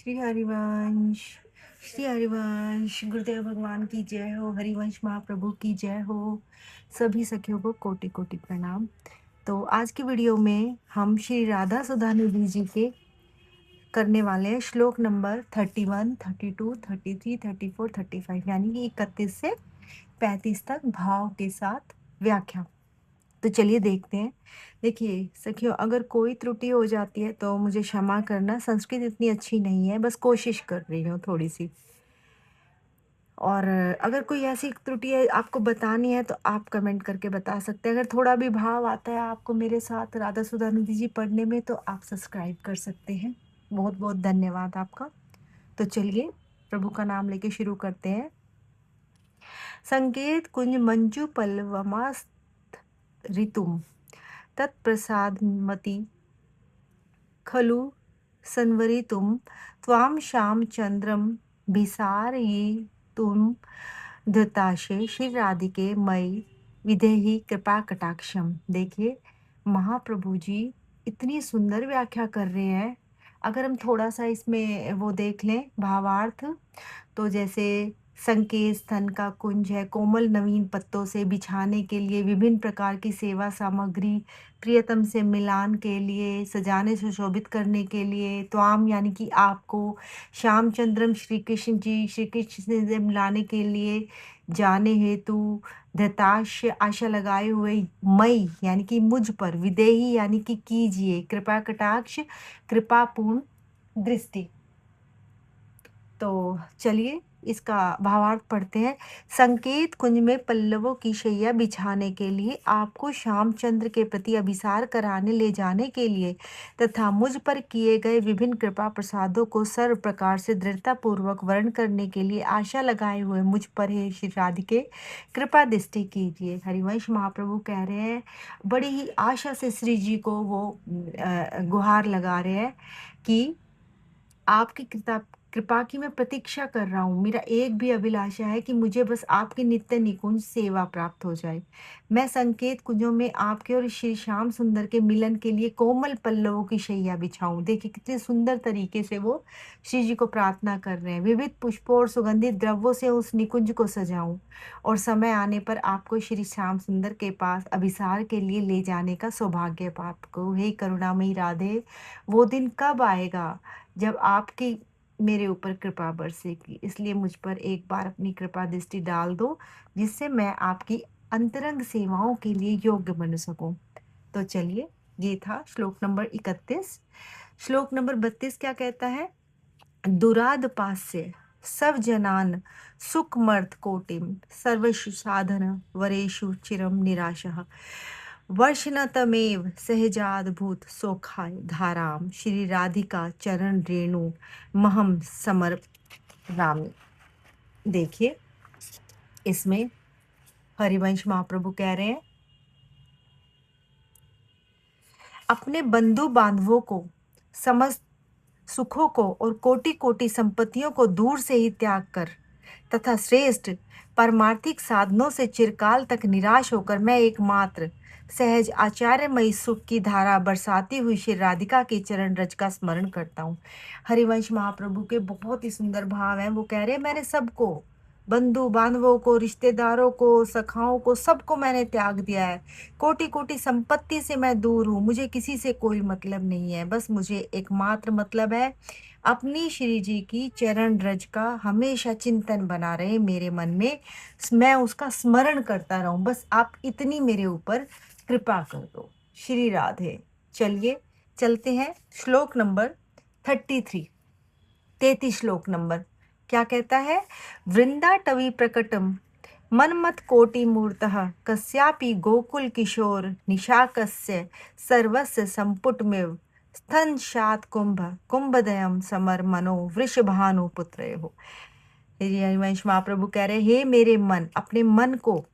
श्री हरिवंश श्री हरिवंश गुरुदेव भगवान की जय हो। हरिवंश महाप्रभु की जय हो। सभी सखियों को कोटि कोटि प्रणाम। तो आज की वीडियो में हम श्री राधा सुधानिधि जी के करने वाले हैं श्लोक नंबर 31, 32, 33, 34, 35 यानी कि 31 से 35 तक भाव के साथ व्याख्या। तो चलिए देखते हैं। देखिए सखियों, अगर कोई त्रुटि हो जाती है तो मुझे क्षमा करना। संस्कृत इतनी अच्छी नहीं है, बस कोशिश कर रही हूँ थोड़ी सी। और अगर कोई ऐसी त्रुटि है आपको बतानी है तो आप कमेंट करके बता सकते हैं। अगर थोड़ा भी भाव आता है आपको मेरे साथ राधा सुधानिधि जी पढ़ने में तो आप सब्सक्राइब कर सकते हैं। बहुत बहुत धन्यवाद आपका। तो चलिए प्रभु का नाम लेके शुरू करते हैं। संकेत कुंज मंजू पल्लवमास्त ऋतुम तत्प्रसादमति खलु संवरितुं त्वां श्याम चंद्रम भिसारयितुं धृताशे श्री राधिके मयि विधेहि कृपा कटाक्षम। देखिए महाप्रभु जी इतनी सुंदर व्याख्या कर रहे हैं। अगर हम थोड़ा सा इसमें वो देख लें भावार्थ, तो जैसे संकेत स्तन का कुंज है, कोमल नवीन पत्तों से बिछाने के लिए विभिन्न प्रकार की सेवा सामग्री, प्रियतम से मिलान के लिए, सजाने सुशोभित करने के लिए, त्वाम यानी कि आपको, श्यामचंद्रम श्री कृष्ण जी, श्री कृष्ण से मिलाने के लिए, जाने हेतु, धृताश आशा लगाए हुए, मई यानी कि मुझ पर, विदेही यानी कि कीजिए, कृपा कटाक्ष कृपापूर्ण दृष्टि। तो चलिए इसका भावार्थ पढ़ते हैं। संकेत कुंज में पल्लवों की शैया बिछाने के लिए, आपको श्यामचंद्र के प्रति अभिसार कराने ले जाने के लिए तथा मुझ पर किए गए विभिन्न कृपा प्रसादों को सर्व प्रकार से दृढ़ता पूर्वक वर्ण करने के लिए आशा लगाए हुए मुझ पर हे श्री राधिके कृपा दृष्टि कीजिए। हरिवंश महाप्रभु कह रहे हैं, बड़ी ही आशा से श्री जी को वो गुहार लगा रहे हैं कि आपकी कृपा की मैं प्रतीक्षा कर रहा हूँ। मेरा एक भी अभिलाषा है कि मुझे बस आपकी नित्य निकुंज सेवा प्राप्त हो जाए। मैं संकेत कुंजों में आपके और श्री श्याम सुंदर के मिलन के लिए कोमल पल्लवों की शैया बिछाऊं। देखिए कितने सुंदर तरीके से वो श्री जी को प्रार्थना कर रहे हैं। विविध पुष्पों और सुगंधित द्रव्यों से उस निकुंज को सजाऊं और समय आने पर आपको श्री श्याम सुंदर के पास अभिसार के लिए ले जाने का सौभाग्य प्राप्त को। हे करुणामयी राधे, वो दिन कब आएगा जब आपकी मेरे ऊपर कृपा बरसेगी। इसलिए मुझ पर एक बार अपनी कृपा दृष्टि डाल दो, जिससे मैं आपकी अंतरंग सेवाओं के लिए योग्य बन सकूं। तो चलिए, ये था श्लोक नंबर 31। श्लोक नंबर 32 क्या कहता है? दुराद पास्य सब जनान सुखमर्थ कोटिम सर्वशु साधन वरेशु चिरम निराशः वर्षनतमेव सहजादभूत सोखाय धाराम श्री राधिका चरण रेणु महम समर्पयामि। देखिए इसमें हरिवंश महाप्रभु कह रहे हैं, अपने बंधु बांधवों को, समस्त सुखों को और कोटि कोटि संपत्तियों को दूर से ही त्याग कर तथा श्रेष्ठ पारमार्थिक साधनों से चिरकाल तक निराश होकर मैं एकमात्र सहज आचार्यमयी सुख की धारा बरसाती हुई श्री राधिका के चरण रज का स्मरण करता हूँ। हरिवंश महाप्रभु के बहुत ही सुंदर भाव हैं। वो कह रहे हैं, मैंने सबको, बंधु बांधवों को, रिश्तेदारों को, सखाओं को, सबको मैंने त्याग दिया है। कोटि कोटि संपत्ति से मैं दूर हूँ। मुझे किसी से कोई मतलब नहीं है। बस मुझे एकमात्र मतलब है अपनी श्री जी की चरण रज का हमेशा चिंतन बना रहे मेरे मन में, मैं उसका स्मरण करता रहूं। बस आप इतनी मेरे ऊपर कृपा कर दो। श्री राधे। चलिए चलते हैं श्लोक नंबर 33, 33 श्लोक नंबर क्या कहता है? वृंदाटवी प्रकटम मनमत कोटि मूर्तः कस्यापि गोकुल किशोर निशाकस्य सर्वस्य संपुटमेव स्तन शात कुंभ कुंभदयम समर मनो वृषभानु पुत्रयोः। हरिवंश महाप्रभु कह रहे, हे मेरे मन, अपने मन को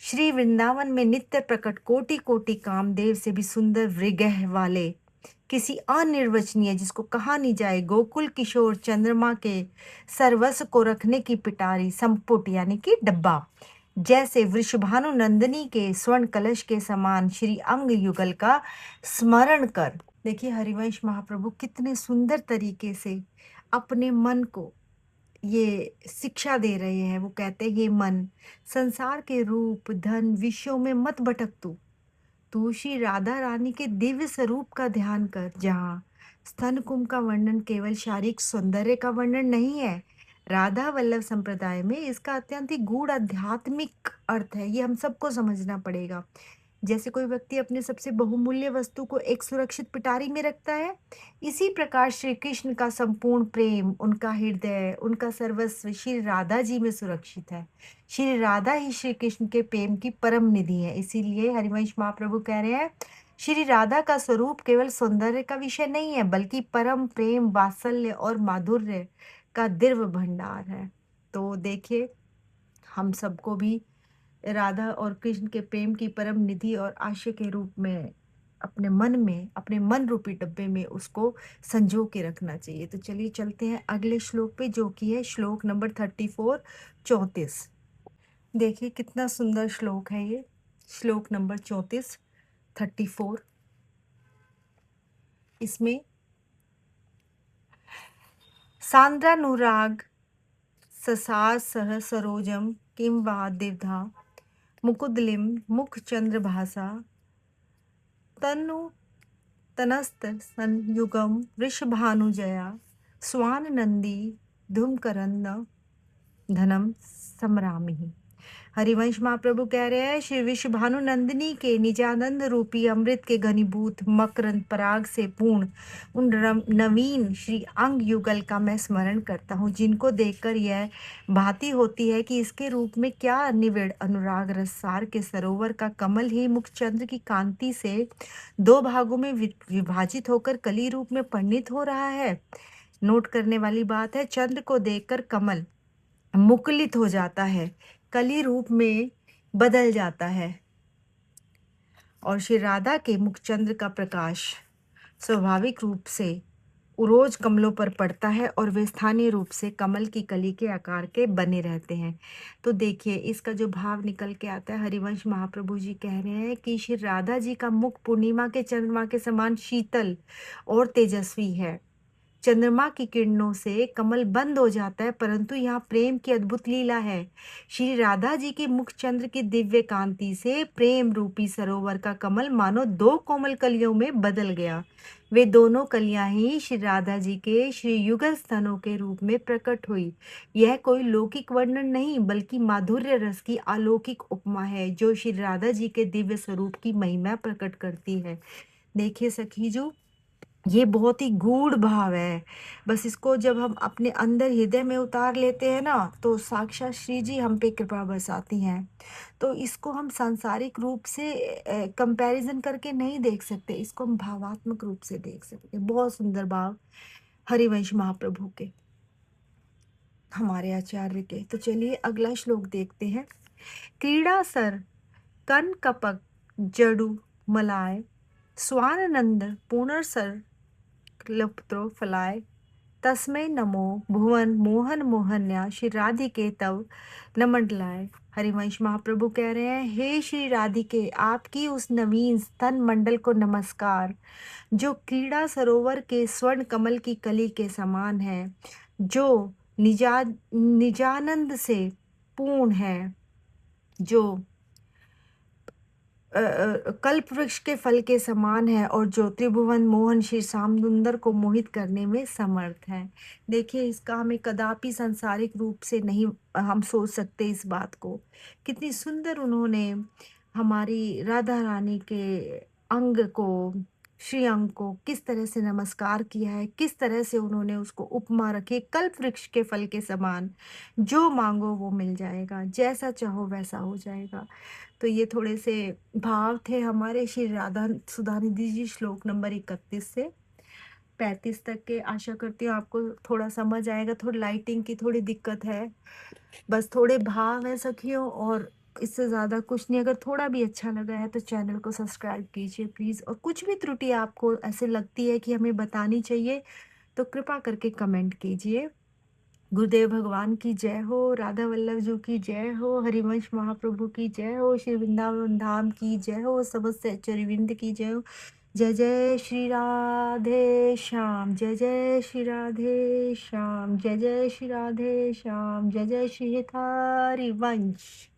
श्री वृंदावन में नित्य प्रकट कोटि कोटि कामदेव से भी सुंदर विग्रह वाले, किसी अनिर्वचनीय जिसको कहा नहीं जाए, गोकुल किशोर चंद्रमा के सर्वस्व को रखने की पिटारी संपुट यानी कि डब्बा जैसे वृषभानु नंदिनी के स्वर्ण कलश के समान श्री अंग युगल का स्मरण कर। देखिए हरिवंश महाप्रभु कितने सुंदर तरीके से अपने मन को ये शिक्षा दे रहे हैं। वो कहते हैं, हे मन, संसार के रूप, धन, विषयों में मत भटक तू श्री राधा रानी के दिव्य स्वरूप का ध्यान कर, जहाँ स्तन कुंभ का वर्णन केवल शारीरिक सौंदर्य का वर्णन नहीं है। राधा वल्लभ संप्रदाय में इसका अत्यंत ही गूढ़ आध्यात्मिक अर्थ है। ये हम सबको समझना पड़ेगा। जैसे कोई व्यक्ति अपने सबसे बहुमूल्य वस्तु को एक सुरक्षित पिटारी में रखता है, इसी प्रकार श्री कृष्ण का संपूर्ण प्रेम, उनका हृदय, उनका सर्वस्व श्री राधा जी में सुरक्षित है। श्री राधा ही श्री कृष्ण के प्रेम की परम निधि है। इसीलिए हरिवंश महाप्रभु कह रहे हैं, श्री राधा का स्वरूप केवल सौंदर्य का विषय नहीं है, बल्कि परम प्रेम, वात्सल्य और माधुर्य का दिव्य भंडार है। तो देखिए, हम सबको भी राधा और कृष्ण के प्रेम की परम निधि और आशय के रूप में अपने मन में, अपने मन रूपी डब्बे में उसको संजो के रखना चाहिए। तो चलिए चलते हैं अगले श्लोक पे, जो कि है श्लोक नंबर 34, 34। देखिए कितना सुंदर श्लोक है ये, श्लोक नंबर 34, 34। इसमें सांद्रानुराग ससार सह सरोजम किम वा दिव्धा मुकुदलिम मुख चंद्र भासा तनु तनस्त संयुगम वृषभानुजया स्वान नंदी धूमकरंद धनम समरामि। हरिवंश महाप्रभु कह रहे हैं, श्री विश्वभानु नंदिनी के निजानंद रूपी अमृत के घनीभूत मकरंद पराग से पूर्ण उन नवीन श्री अंग युगल का मैं स्मरण करता हूँ, जिनको देखकर यह भांति होती है कि इसके रूप में क्या निविड़ अनुराग रससार के सरोवर का कमल ही मुखचंद्र की कांति से दो भागों में विभाजित होकर कली रूप में परिणित हो रहा है। नोट करने वाली बात है, चंद्र को देखकर कमल मुकुलित हो जाता है, कली रूप में बदल जाता है, और श्री राधा के मुखचंद्र का प्रकाश स्वाभाविक रूप से उरोज कमलों पर पड़ता है और वे स्थानीय रूप से कमल की कली के आकार के बने रहते हैं। तो देखिए इसका जो भाव निकल के आता है, हरिवंश महाप्रभु जी कह रहे हैं कि श्री राधा जी का मुख पूर्णिमा के चंद्रमा के समान शीतल और तेजस्वी है। चंद्रमा की किरणों से कमल बंद हो जाता है, परंतु यहाँ प्रेम की अद्भुत लीला है। श्री राधा जी के मुख चंद्र की दिव्य कांति से प्रेम रूपी सरोवर का कमल मानो दो कोमल कलियों में बदल गया। वे दोनों कलियां ही श्री राधा जी के श्री युगल स्तनों के रूप में प्रकट हुई। यह कोई लौकिक वर्णन नहीं, बल्कि माधुर्य रस की अलौकिक उपमा है, जो श्री राधा जी के दिव्य स्वरूप की महिमा प्रकट करती है। देखिए सखीजू, ये बहुत ही गूढ़ भाव है। बस इसको जब हम अपने अंदर हृदय में उतार लेते हैं ना, तो साक्षात श्री जी हम पे कृपा बरसाती हैं। तो इसको हम सांसारिक रूप से कंपैरिजन करके नहीं देख सकते, इसको हम भावात्मक रूप से देख सकते हैं। बहुत सुंदर भाव हरिवंश महाप्रभु के, हमारे आचार्य के। तो चलिए अगला श्लोक देखते हैं। क्रीड़ा सर कन कपक जड़ु मलाय स्वानंद पुनर्सर क्लुप्त्रो फलाय तस्मै नमो भुवन मोहन मोहन्या श्री राधिके तव नमंडलाय। हरिवंश महाप्रभु कह रहे हैं, हे श्री राधिके, आपकी उस नवीन स्तन मंडल को नमस्कार, जो क्रीड़ा सरोवर के स्वर्ण कमल की कली के समान है, जो निजानंद से पूर्ण है, जो कल्प वृक्ष के फल के समान है, और जो त्रिभुवन मोहन श्री श्यामसुंदर को मोहित करने में समर्थ है। देखिए इसका हमें कदापि सांसारिक रूप से नहीं हम सोच सकते इस बात को। कितनी सुंदर उन्होंने हमारी राधा रानी के अंग को, श्री अंग को किस तरह से नमस्कार किया है, किस तरह से उन्होंने उसको उपमा रखी, कल्प वृक्ष के फल के समान, जो मांगो वो मिल जाएगा, जैसा चाहो वैसा हो जाएगा। तो ये थोड़े से भाव थे हमारे श्री राधा सुधानिधि जी, श्लोक नंबर 31 से 35 तक के। आशा करती हूँ आपको थोड़ा समझ आएगा। थोड़ी लाइटिंग की थोड़ी दिक्कत है, बस थोड़े भाव है सखियों, और इससे ज़्यादा कुछ नहीं। अगर थोड़ा भी अच्छा लगा है तो चैनल को सब्सक्राइब कीजिए प्लीज़, और कुछ भी त्रुटि आपको ऐसे लगती है कि हमें बतानी चाहिए तो कृपा करके कमेंट कीजिए। गुरुदेव भगवान की जय हो, राधा वल्लभ जी की जय हो, हरिवंश महाप्रभु की जय हो, श्री वृंदावन धाम की जय हो, समस्त चरविंद की जय हो। जय जय श्री राधे श्याम, जय जय श्री राधे श्याम, जय जय श्री राधे श्याम, जय जय श्री हरि वंश।